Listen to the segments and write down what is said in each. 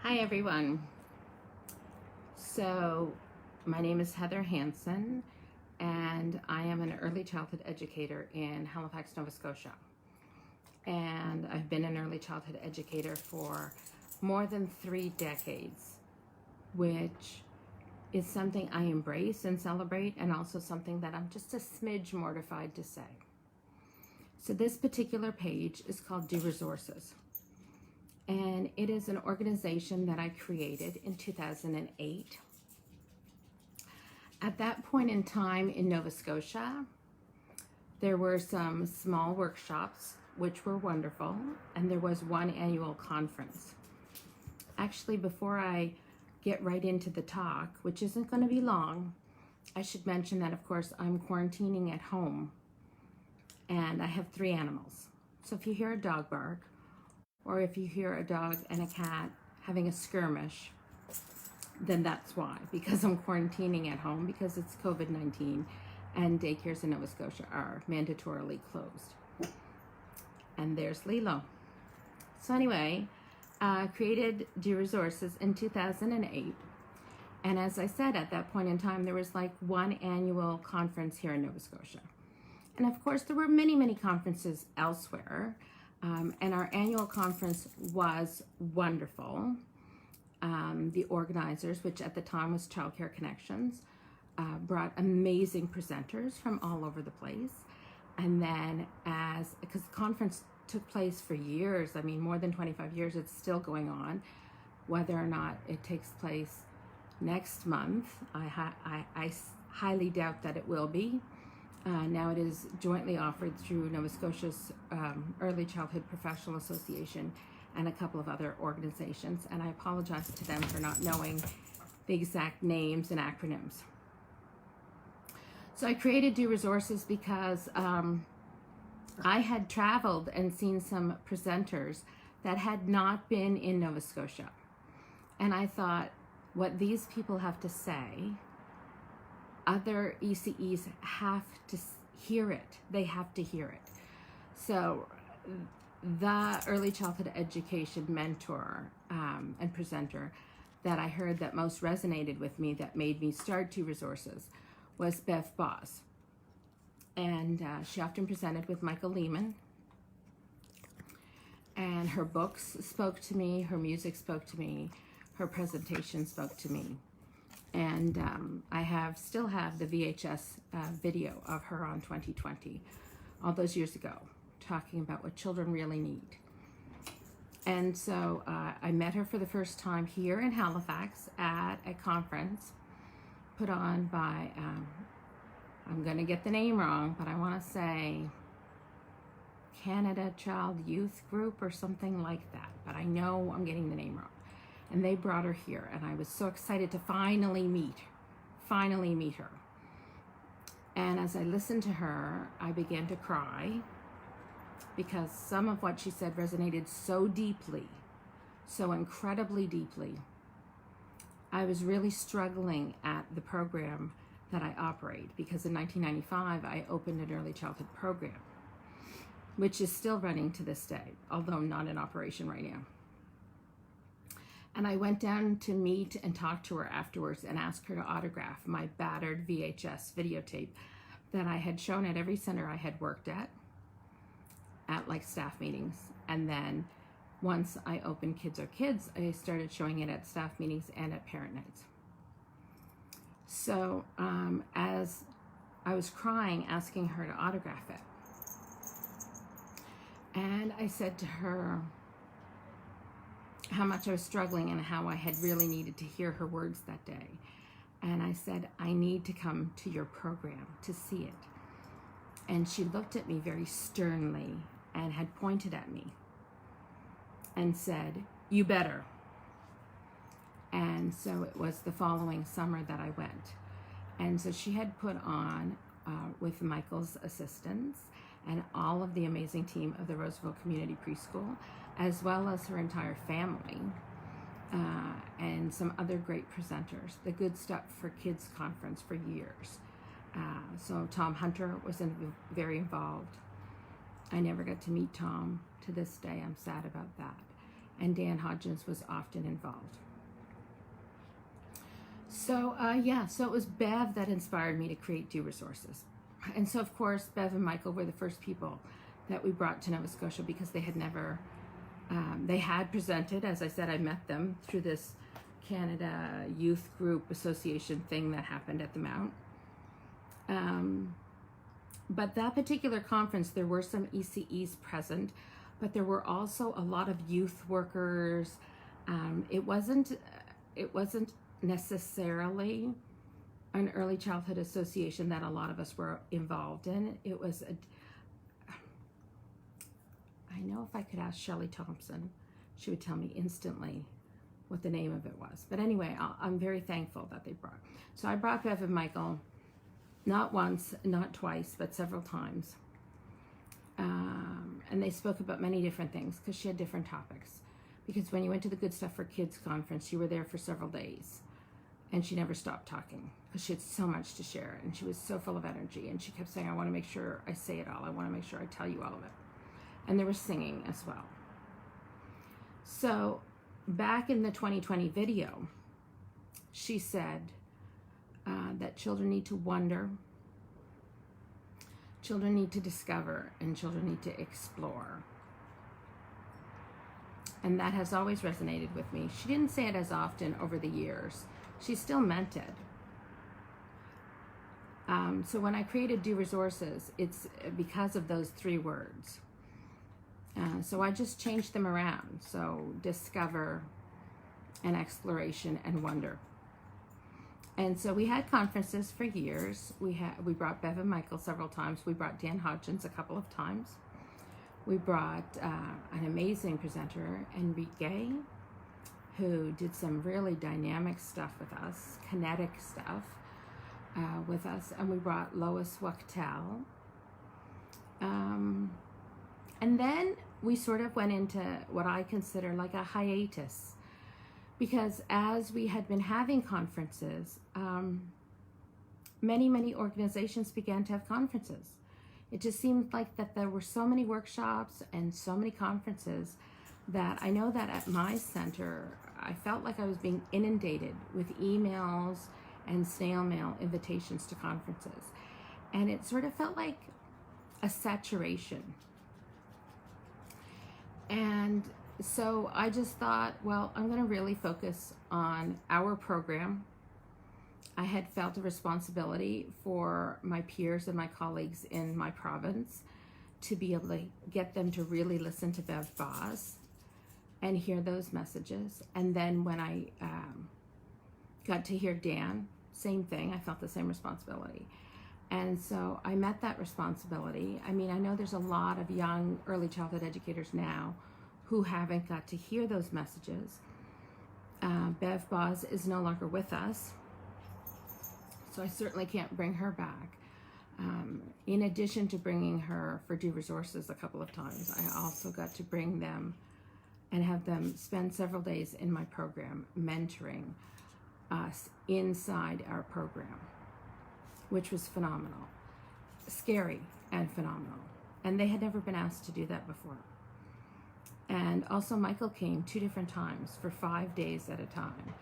Hi everyone. So my name is Heather Hansen and I am an early childhood educator in Halifax, Nova Scotia. And I've been an early childhood educator for more than 3 decades, which is something I embrace and celebrate, and also something that I'm just a smidge mortified to say. So this particular page is called Do Resources. And it is an organization that I created in 2008. At that point in time in Nova Scotia, there were some small workshops, which were wonderful, and there was one annual conference. Actually, before I get right into the talk, which isn't going to be long, I should mention that, of course, I'm quarantining at home, and I have 3 animals. So if you hear a dog bark, or if you hear a dog and a cat having a skirmish, then that's why, because I'm quarantining at home because it's COVID-19 and daycares in Nova Scotia are mandatorily closed. And there's Lilo. So anyway, created Do Resources in 2008. And as I said, at that point in time, there was like one annual conference here in Nova Scotia. And of course, there were many, many conferences elsewhere. And our annual conference was wonderful. The organizers, which at the time was Childcare Connections, brought amazing presenters from all over the place. And then because the conference took place for years, I mean, more than 25 years, it's still going on. Whether or not it takes place next month, I highly doubt that it will be. Now it is jointly offered through Nova Scotia's Early Childhood Professional Association and a couple of other organizations, and I apologize to them for not knowing the exact names and acronyms. So I created Do Resources because I had traveled and seen some presenters that had not been in Nova Scotia, and I thought, what these people have to say, other ECEs have to hear it. They have to hear it. So the early childhood education mentor and presenter that I heard that most resonated with me, that made me start Do Resources, was Beth Boss. And she often presented with Michael Lehman. And her books spoke to me, her music spoke to me, her presentation spoke to me. And I still have the VHS video of her on 2020, all those years ago, talking about what children really need. And so I met her for the first time here in Halifax at a conference put on by, I'm going to get the name wrong, but I want to say Canada Child Youth Group or something like that. But I know I'm getting the name wrong. And they brought her here, and I was so excited to finally meet her. And as I listened to her, I began to cry because some of what she said resonated so deeply, so incredibly deeply. I was really struggling at the program that I operate because in 1995, I opened an early childhood program, which is still running to this day, although not in operation right now. And I went down to meet and talk to her afterwards and ask her to autograph my battered VHS videotape that I had shown at every center I had worked at like staff meetings. And then once I opened Kids Are Kids, I started showing it at staff meetings and at parent nights. So as I was crying, asking her to autograph it, and I said to her how much I was struggling and how I had really needed to hear her words that day. And I said, I need to come to your program to see it. And she looked at me very sternly and had pointed at me and said, you better. And so it was the following summer that I went. And so she had put on, with Michael's assistance and all of the amazing team of the Roseville Community Preschool, as well as her entire family, and some other great presenters, the Good Stuff for Kids Conference for years. So Tom Hunter was very involved. I never got to meet Tom. To this day, I'm sad about that. and Dan Hodgins was often involved. So so it was Bev that inspired me to create Do Resources. And so of course Bev and Michael were the first people that we brought to Nova Scotia, because they had never, they had presented, as I said, I met them through this Canada Youth Group Association thing that happened at the Mount. But that particular conference, there were some ECEs present, but there were also a lot of youth workers. It wasn't necessarily an early childhood association that a lot of us were involved in. It was I know if I could ask Shelley Thompson, she would tell me instantly what the name of it was. But anyway, I'm very thankful that they brought. So I brought Bev and Michael, not once, not twice, but several times. And they spoke about many different things, because she had different topics. Because when you went to the Good Stuff for Kids conference, you were there for several days. And she never stopped talking, because she had so much to share. And she was so full of energy. And she kept saying, I want to make sure I say it all. I want to make sure I tell you all of it. And there was singing as well. So back in the 2020 video, she said that children need to wonder, children need to discover, and children need to explore. And that has always resonated with me. She didn't say it as often over the years. She still meant it. So when I created Do Resources, it's because of those 3 words. So I just changed them around. So discover and exploration and wonder. And so we had conferences for years. We brought Bev and Michael several times. We brought Dan Hodgins a couple of times. We brought an amazing presenter, Enrique, who did some really dynamic stuff with us, kinetic stuff with us. And we brought Lois Wachtel. And then we sort of went into what I consider like a hiatus, because as we had been having conferences, many organizations began to have conferences. It just seemed like that there were so many workshops and so many conferences that I know that at my center, I felt like I was being inundated with emails and snail mail invitations to conferences. And it sort of felt like a saturation. And so I just thought, well, I'm going to really focus on our program. I had felt a responsibility for my peers and my colleagues in my province to be able to get them to really listen to Beth Boss and hear those messages. And then when I got to hear Dan, same thing, I felt the same responsibility. And so I met that responsibility. I mean, I know there's a lot of young early childhood educators now who haven't got to hear those messages. Beth Boss is no longer with us, so I certainly can't bring her back. In addition to bringing her for Do Resources a couple of times, I also got to bring them and have them spend several days in my program mentoring us inside our program, which was phenomenal, scary and phenomenal. And they had never been asked to do that before. And also Michael came 2 different times for 5 days at a time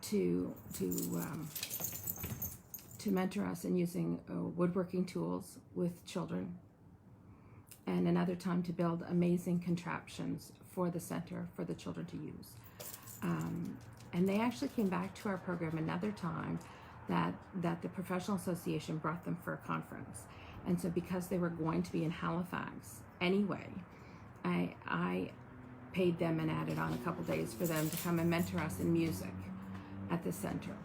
to mentor us in using woodworking tools with children, and another time to build amazing contraptions for the center for the children to use. And they actually came back to our program another time that the Professional Association brought them for a conference. And so because they were going to be in Halifax anyway, I paid them and added on a couple days for them to come and mentor us in music at the center.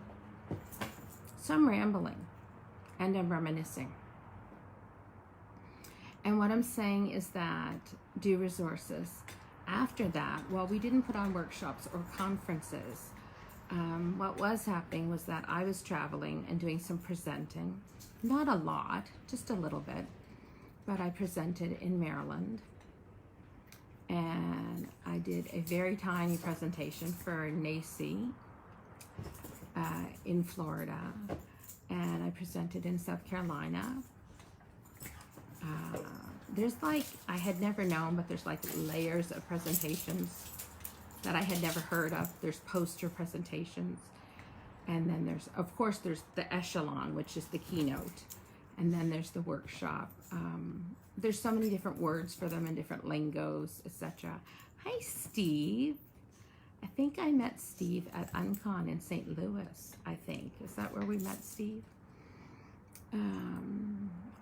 So I'm rambling and I'm reminiscing. And what I'm saying is that Do Resources, after that, while we didn't put on workshops or conferences, what was happening was that I was traveling and doing some presenting. Not a lot, just a little bit, but I presented in Maryland. And I did a very tiny presentation for NACI in Florida. And I presented in South Carolina, there's like, I had never known, but there's like layers of presentations that I had never heard of. There's poster presentations. And then there's, of course, there's the echelon, which is the keynote. And then there's the workshop. There's so many different words for them and different lingos, etc. Hi, Steve. I think I met Steve at Uncon in St. Louis, I think. Is that where we met Steve?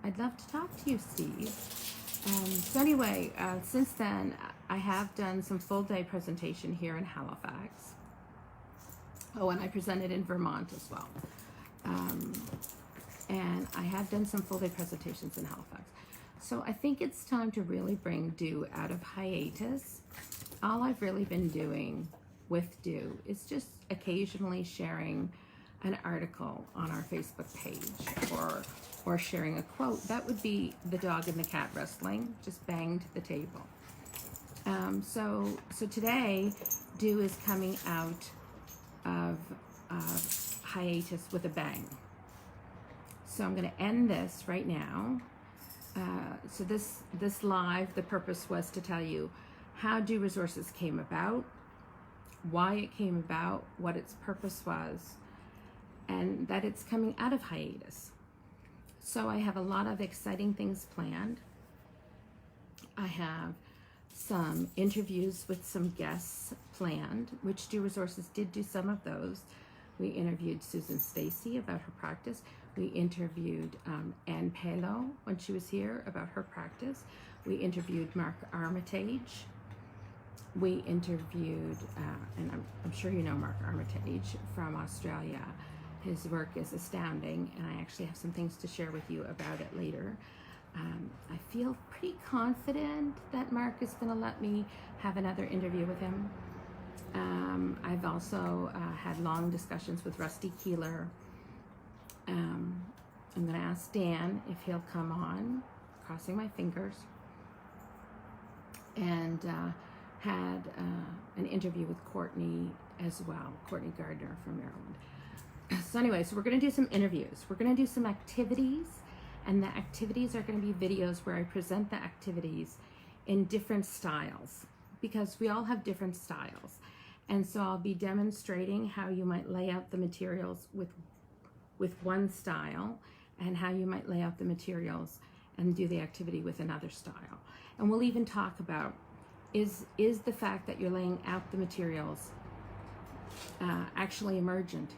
I'd love to talk to you, Steve. So anyway, since then, I have done some full-day presentation here in Halifax. Oh, and I presented in Vermont as well. And I have done some full-day presentations in Halifax. So I think it's time to really bring Dew out of hiatus. All I've really been doing with Dew is just occasionally sharing an article on our Facebook page or sharing a quote. That would be the dog and the cat wrestling, just banged the table. So today, Dew is coming out of hiatus with a bang. So I'm going to end this right now. So this live, the purpose was to tell you how Dew Resources came about, why it came about, what its purpose was, and that it's coming out of hiatus. So I have a lot of exciting things planned. I have some interviews with some guests planned, which Dew Resources did do some of those. We interviewed Susan Stacy about her practice. We interviewed Ann Palo when she was here about her practice. We interviewed Mark Armitage. We interviewed, and I'm sure you know Mark Armitage from Australia. His work is astounding, and I actually have some things to share with you about it later. I feel pretty confident that Mark is going to let me have another interview with him. I've also had long discussions with Rusty Keeler. I'm going to ask Dan if he'll come on, crossing my fingers. And had an interview with Courtney as well, Courtney Gardner from Maryland. So anyway, so we're going to do some interviews. We're going to do some activities, and the activities are going to be videos where I present the activities in different styles, because we all have different styles. And so I'll be demonstrating how you might lay out the materials with one style, and how you might lay out the materials and do the activity with another style. And we'll even talk about, is the fact that you're laying out the materials actually emergent?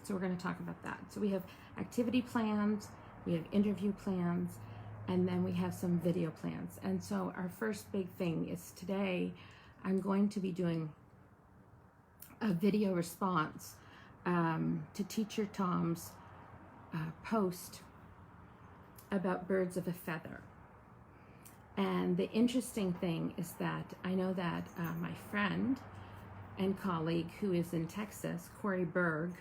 So we're going to talk about that. So we have activity plans, we have interview plans, and then we have some video plans. And so our first big thing is today I'm going to be doing a video response to Teacher Tom's post about birds of a feather. And the interesting thing is that I know that my friend and colleague who is in Texas, Cory Berg,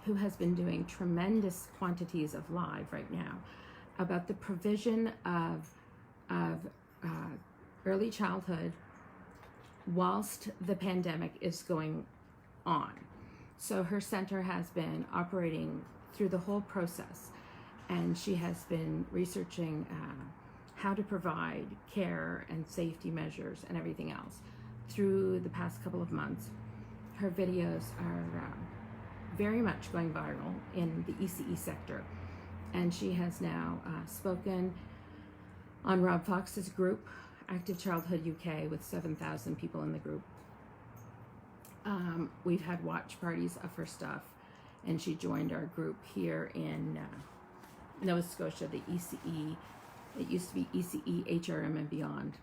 who has been doing tremendous quantities of live right now about the provision of early childhood whilst the pandemic is going on. So her center has been operating through the whole process, and she has been researching how to provide care and safety measures and everything else through the past couple of months. Her videos are very much going viral in the ECE sector, and she has now spoken on Rob Fox's group, Active Childhood UK, with 7,000 people in the group. We've had watch parties of her stuff, and she joined our group here in Nova Scotia, the ECE. It used to be ECE, HRM, and beyond.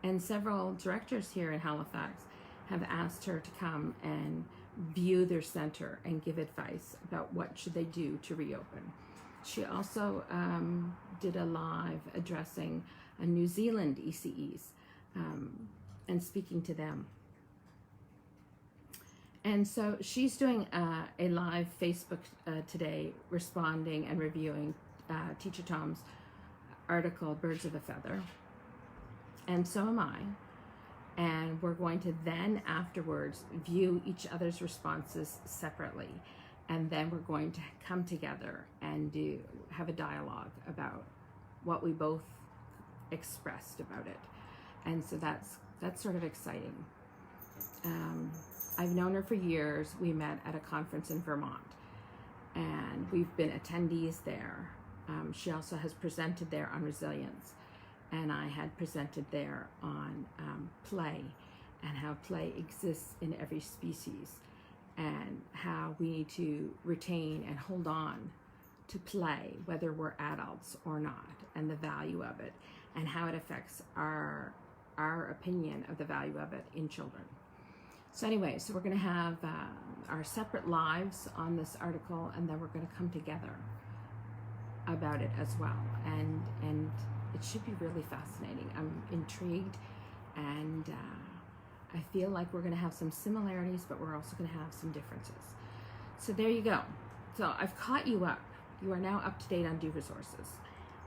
And several directors here in Halifax have asked her to come and view their center and give advice about what should they do to reopen. She also did a live addressing a New Zealand ECEs and speaking to them. And so she's doing a live Facebook today, responding and reviewing Teacher Tom's article, Birds of a Feather. And so am I. And we're going to then afterwards view each other's responses separately. And then we're going to come together and have a dialogue about what we both expressed about it. And so that's sort of exciting. I've known her for years. We met at a conference in Vermont, and we've been attendees there. She also has presented there on resilience, and I had presented there on play, and how play exists in every species, and how we need to retain and hold on to play, whether we're adults or not, and the value of it, and how it affects our opinion of the value of it in children. So anyway, so we're going to have our separate lives on this article, and then we're going to come together about it as well. And it should be really fascinating. I'm intrigued, and I feel like we're going to have some similarities, but we're also going to have some differences. So there you go. So I've caught you up. You are now up to date on Do Resources.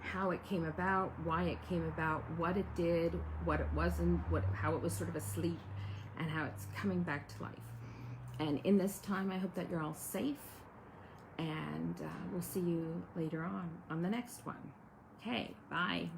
How it came about, why it came about, what it did, what it wasn't, how it was sort of asleep, and how it's coming back to life. And in this time, I hope that you're all safe, and we'll see you later on the next one. Okay, bye.